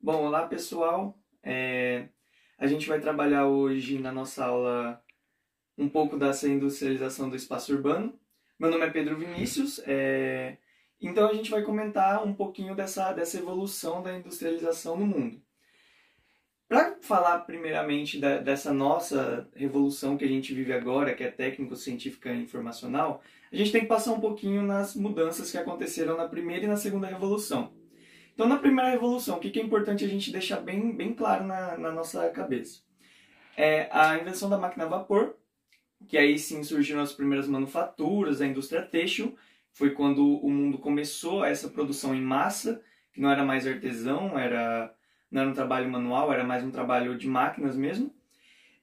Bom, olá pessoal. A gente vai trabalhar hoje na nossa aula um pouco dessa industrialização do espaço urbano. Meu nome é Pedro Vinícius, então a gente vai comentar um pouquinho dessa evolução da industrialização no mundo. Para falar primeiramente dessa nossa revolução que a gente vive agora, que é técnico-científica e informacional, a gente tem que passar um pouquinho nas mudanças que aconteceram na primeira e na segunda revolução. Então, na primeira revolução, o que é importante a gente deixar bem claro na nossa cabeça? É a invenção da máquina a vapor, que aí sim surgiram as primeiras manufaturas, a indústria têxtil, foi quando o mundo começou essa produção em massa, que não era mais artesão, não era um trabalho manual, era mais um trabalho de máquinas mesmo.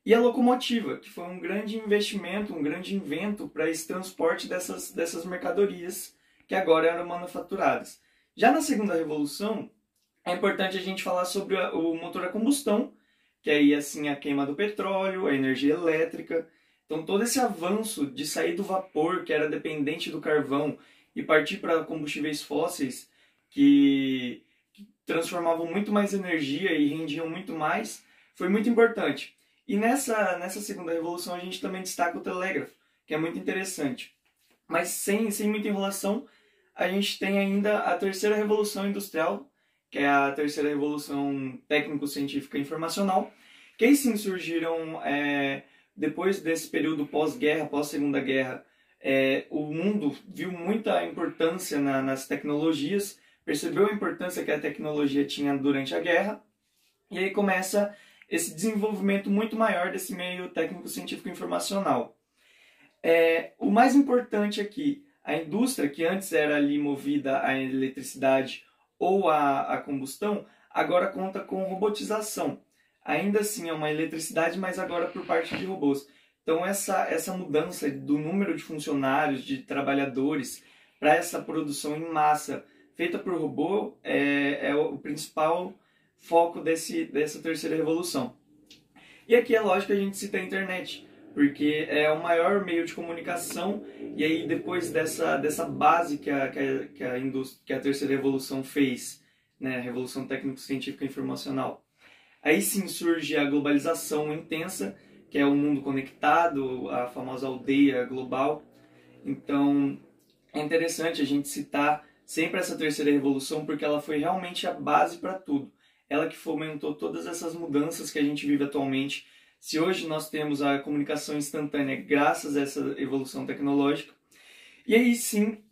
E a locomotiva, que foi um grande investimento, um grande invento para esse transporte dessas mercadorias que agora eram manufaturadas. Já na segunda revolução, é importante a gente falar sobre o motor a combustão, que aí assim a queima do petróleo, a energia elétrica. Então todo esse avanço de sair do vapor, que era dependente do carvão, e partir para combustíveis fósseis, que transformavam muito mais energia e rendiam muito mais, foi muito importante. E nessa segunda revolução a gente também destaca o telégrafo, que é muito interessante. Mas sem muita enrolação, a gente tem ainda a terceira revolução industrial, que é a terceira revolução técnico-científica e informacional, que aí sim surgiram, depois desse período pós-guerra, pós-segunda guerra, o mundo viu muita importância nas tecnologias, percebeu a importância que a tecnologia tinha durante a guerra, e aí começa esse desenvolvimento muito maior desse meio técnico-científico e informacional. O mais importante aqui, a indústria, que antes era ali movida à eletricidade ou à combustão, agora conta com robotização. Ainda assim é uma eletricidade, mas agora por parte de robôs. Então essa mudança do número de funcionários, de trabalhadores, para essa produção em massa feita por robô é o principal foco dessa terceira revolução. E aqui é lógico que a gente cita a internet, porque é o maior meio de comunicação, e aí depois dessa base que a terceira revolução fez, né, a revolução técnico-científica e informacional, aí sim surge a globalização intensa, que é o mundo conectado, a famosa aldeia global. Então é interessante a gente citar sempre essa terceira revolução, porque ela foi realmente a base para tudo. Ela que fomentou todas essas mudanças que a gente vive atualmente. Se hoje nós temos a comunicação instantânea graças a essa evolução tecnológica, e aí sim,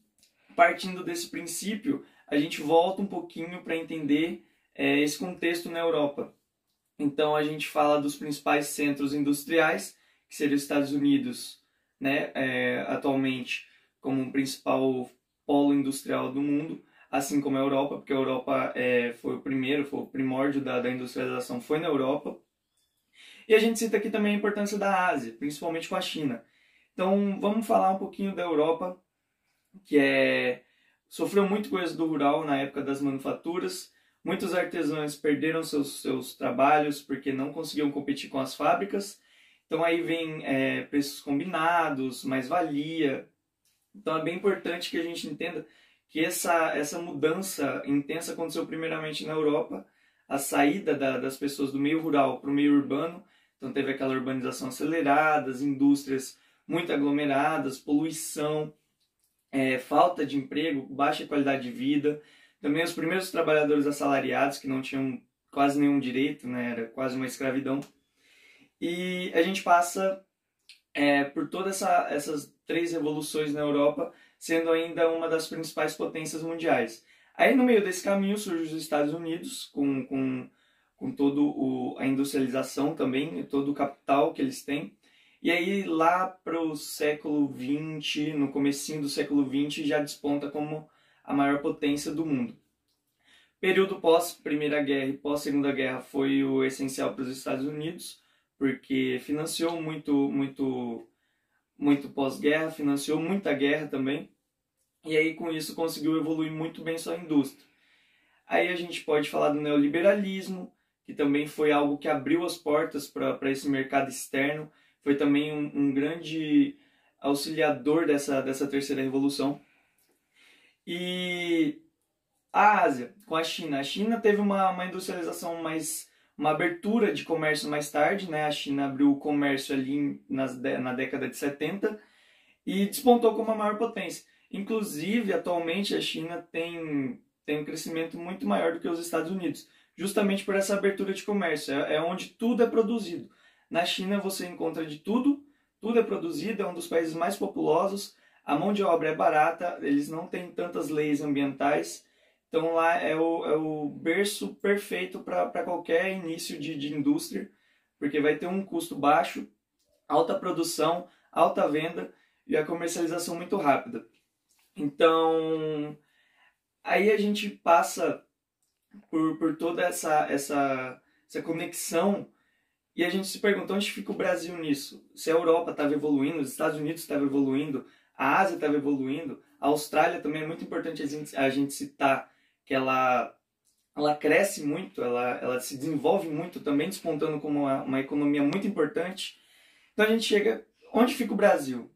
partindo desse princípio, a gente volta um pouquinho para entender esse contexto na Europa. Então a gente fala dos principais centros industriais, que seriam os Estados Unidos, né, atualmente como o principal polo industrial do mundo, assim como a Europa, porque a Europa foi o primórdio da industrialização foi na Europa. E a gente cita aqui também a importância da Ásia, principalmente com a China. Então vamos falar um pouquinho da Europa, que sofreu muito com o êxodo rural na época das manufaturas. Muitos artesãos perderam seus trabalhos porque não conseguiam competir com as fábricas. Então aí vem preços combinados, mais-valia. Então é bem importante que a gente entenda que essa mudança intensa aconteceu primeiramente na Europa, a saída das pessoas do meio rural para o meio urbano. Então teve aquela urbanização acelerada, as indústrias muito aglomeradas, poluição, falta de emprego, baixa qualidade de vida. Também os primeiros trabalhadores assalariados que não tinham quase nenhum direito, né? Era quase uma escravidão. E a gente passa por todas essas três revoluções na Europa, sendo ainda uma das principais potências mundiais. Aí no meio desse caminho surgem os Estados Unidos, com toda a industrialização também, e todo o capital que eles têm. E aí lá para o século XX, no comecinho do século XX, já desponta como a maior potência do mundo. Período pós-Primeira Guerra e pós-Segunda Guerra foi o essencial para os Estados Unidos, porque financiou muito pós-guerra, financiou muita guerra também, e aí com isso conseguiu evoluir muito bem sua indústria. Aí a gente pode falar do neoliberalismo, que também foi algo que abriu as portas para esse mercado externo, foi também um grande auxiliador dessa terceira revolução. E A Ásia, com a China. A China teve uma industrialização uma abertura de comércio mais tarde, né? A China abriu o comércio ali na década de 70 e despontou como a maior potência. Inclusive, atualmente, a China tem um crescimento muito maior do que os Estados Unidos, justamente por essa abertura de comércio. É onde tudo é produzido. Na China você encontra de tudo, tudo é produzido, é um dos países mais populosos, a mão de obra é barata, eles não têm tantas leis ambientais, então lá é o berço perfeito para qualquer início de indústria, porque vai ter um custo baixo, alta produção, alta venda e a comercialização muito rápida. Então, aí a gente passa por toda essa conexão e a gente se pergunta onde fica o Brasil nisso? Se a Europa estava evoluindo, os Estados Unidos estavam evoluindo, a Ásia estava evoluindo, a Austrália também é muito importante a gente citar que ela cresce muito, ela se desenvolve muito, também despontando como uma economia muito importante. Então a gente chega, onde fica o Brasil?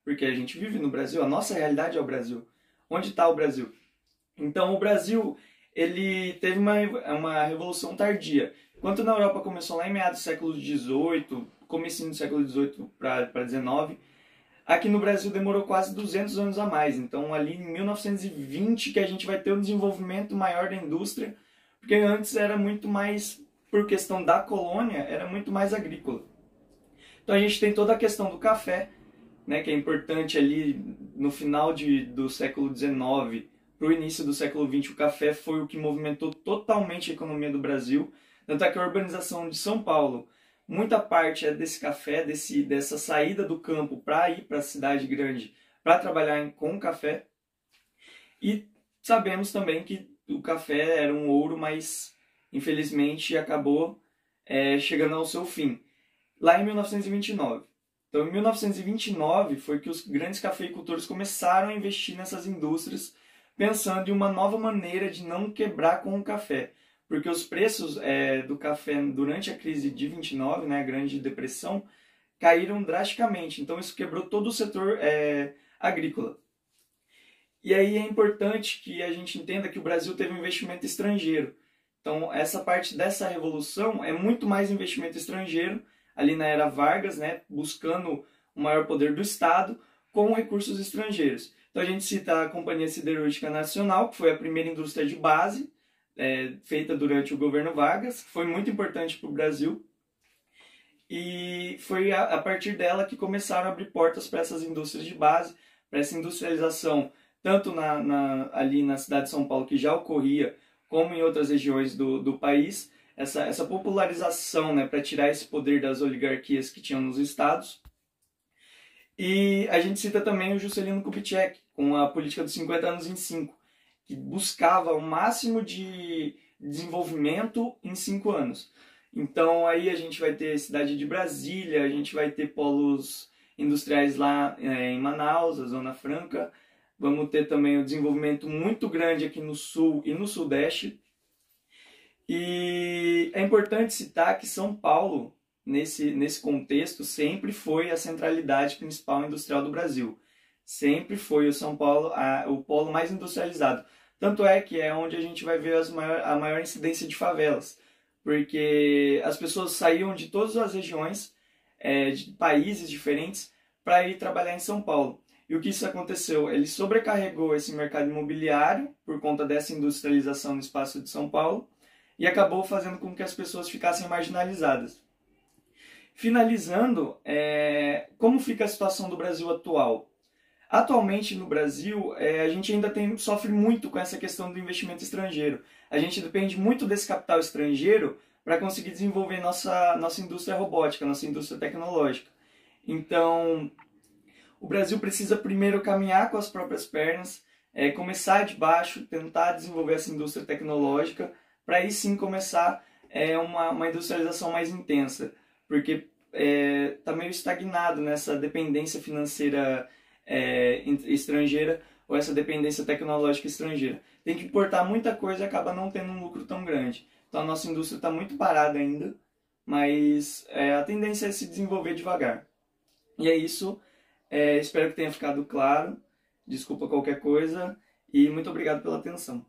Porque a gente vive no Brasil, a nossa realidade é o Brasil. Onde está o Brasil? Então o Brasil ele teve uma revolução tardia. Enquanto na Europa começou lá em meados do século XVIII, comecinho do século XVIII para XIX, aqui no Brasil demorou quase 200 anos a mais. Então ali em 1920 que a gente vai ter um desenvolvimento maior da indústria, porque antes era muito mais, por questão da colônia, era muito mais agrícola. Então a gente tem toda a questão do café, né, que é importante ali no final do século XIX para o início do século XX. O café foi o que movimentou totalmente a economia do Brasil. Tanto é que a urbanização de São Paulo, muita parte é desse café, dessa saída do campo para ir para a cidade grande para trabalhar com café. E sabemos também que o café era um ouro, mas infelizmente acabou chegando ao seu fim, lá em 1929. Então, em 1929 foi que os grandes cafeicultores começaram a investir nessas indústrias, pensando em uma nova maneira de não quebrar com o café. Porque os preços do café durante a crise de 29, né, a Grande Depressão, caíram drasticamente. Então, isso quebrou todo o setor agrícola. E aí é importante que a gente entenda que o Brasil teve um investimento estrangeiro. Então, essa parte dessa revolução é muito mais investimento estrangeiro, ali na era Vargas, né, buscando o maior poder do Estado com recursos estrangeiros. Então a gente cita a Companhia Siderúrgica Nacional, que foi a primeira indústria de base feita durante o governo Vargas, que foi muito importante para o Brasil. E foi a partir dela que começaram a abrir portas para essas indústrias de base, para essa industrialização, tanto ali na cidade de São Paulo, que já ocorria, como em outras regiões do país, essa popularização, né, para tirar esse poder das oligarquias que tinham nos estados. E a gente cita também o Juscelino Kubitschek, com a política dos 50 anos em 5, que buscava o máximo de desenvolvimento em 5 anos. Então aí a gente vai ter a cidade de Brasília, a gente vai ter polos industriais lá em Manaus, a Zona Franca. Vamos ter também o desenvolvimento muito grande aqui no sul e no sudeste. E é importante citar que São Paulo, nesse contexto, sempre foi a centralidade principal industrial do Brasil. Sempre foi o São Paulo o polo mais industrializado. Tanto é que é onde a gente vai ver a maior incidência de favelas. Porque as pessoas saíam de todas as regiões, de países diferentes, para ir trabalhar em São Paulo. E o que isso aconteceu? Ele sobrecarregou esse mercado imobiliário por conta dessa industrialização no espaço de São Paulo e acabou fazendo com que as pessoas ficassem marginalizadas. Finalizando, como fica a situação do Brasil atual? Atualmente no Brasil, a gente ainda sofre muito com essa questão do investimento estrangeiro. A gente depende muito desse capital estrangeiro para conseguir desenvolver nossa indústria robótica, nossa indústria tecnológica. Então, o Brasil precisa primeiro caminhar com as próprias pernas, começar de baixo, tentar desenvolver essa indústria tecnológica, para aí sim começar uma industrialização mais intensa, porque está meio estagnado nessa dependência financeira estrangeira ou essa dependência tecnológica estrangeira. Tem que importar muita coisa e acaba não tendo um lucro tão grande. Então a nossa indústria está muito parada ainda, mas a tendência é se desenvolver devagar. E é isso, espero que tenha ficado claro, desculpa qualquer coisa e muito obrigado pela atenção.